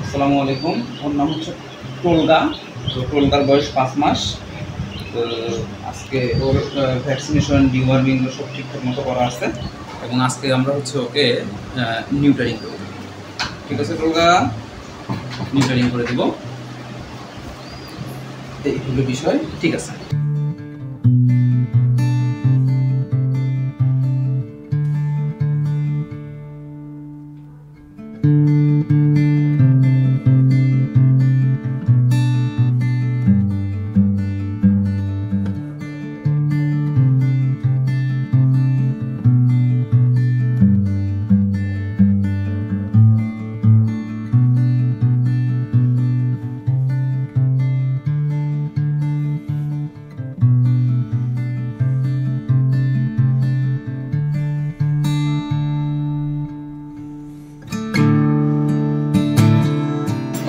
আসসালামু আলাইকুম। ওর নাম হচ্ছে টোলগা। তো টোলগার বয়স 5 মাস। তো আজকে ওর ভ্যাকসিনেশন, ডিওয়ার্মিং সব ঠিকঠাক মতো করা আছে এবং আজকে আমরা হচ্ছে ওকে নিউটারিং করব। ঠিক আছে টোলগা, নিউটারিং করে দেব, এই হলো বিষয়। ঠিক আছে।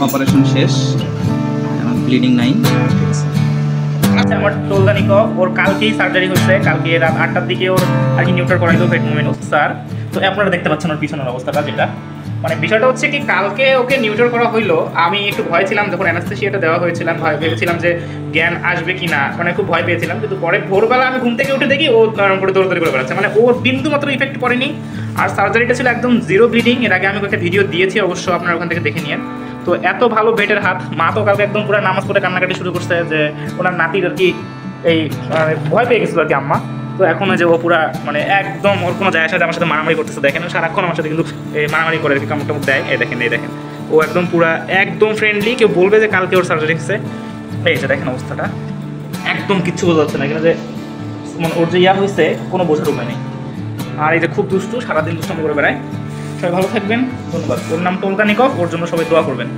অপারেশন শেষ, এখন ব্লিডিং নাই। আচ্ছা, আমার টোলদানিক ওর কালকেই সার্জারি হয়েছে। কালকে রাত 8টার দিকে ওর আর কি নিউটার করাইলো ভেট মুভমেন্ট স্যার। তো আপনারা দেখতে পাচ্ছেন ওর পিছনের অবস্থাটা, যেটা মানে বিষয়টা হচ্ছে কি, কালকে ওকে নিউটার করা হইলো। আমি একটু ভয় ছিলাম যখন অ্যানাস্থেসিয়াটা দেওয়া হয়েছিলাম, ভেবেছিলাম যে জ্ঞান আসবে কি না, মানে খুব ভয় পেয়েছিলাম। কিন্তু পরে ভোরবেলা আমি ঘুম থেকে উঠে দেখি ও করে দৌড়াদৌড়ি করে বেড়াচ্ছে, মানে ওর বিন্দু মাত্র ইফেক্ট পড়েনি। আর সার্জারিটা ছিল একদম জিরো ব্লিডিং। এর আগে আমি একটা ভিডিও দিয়েছি, অবশ্য আপনারা ওখান থেকে দেখে নিন। তো এত ভালো বেটের হাত। মা তো কালকে একদম পুরো নামাজ পড়ে কান্নাকাটি শুরু করছে যে ওনার নাতির আর কি এই ভয় পেয়ে গেছিলো আর কি আম্মা। তো এখন যে ও পুরা মানে একদম ওর কোনো যায় আসে আমার সাথে মারামারি করতেছে। দেখেন সারাক্ষণ আমার সাথে কিন্তু মারামারি করে আর কি, কামড় টামড় দেয়। এই দেখেন ও একদম পুরা একদম ফ্রেন্ডলি। কেউ বলবে যে কালকে ওর সার্জারি হচ্ছে, এই যে দেখেন অবস্থাটা, একদম কিচ্ছু বোঝা যাচ্ছে না এখানে যে মানে ওর যে ইয়া হয়েছে কোনো বোঝার উপায় নেই। আর এই যে খুব দুষ্টু, সারাদিন দুষ্টমি করে বেড়ায়। সবাই ভালো থাকবেন, ধন্যবাদ। ওর নাম টোলদানিক, ওর জন্য সবাই দোয়া করবেন।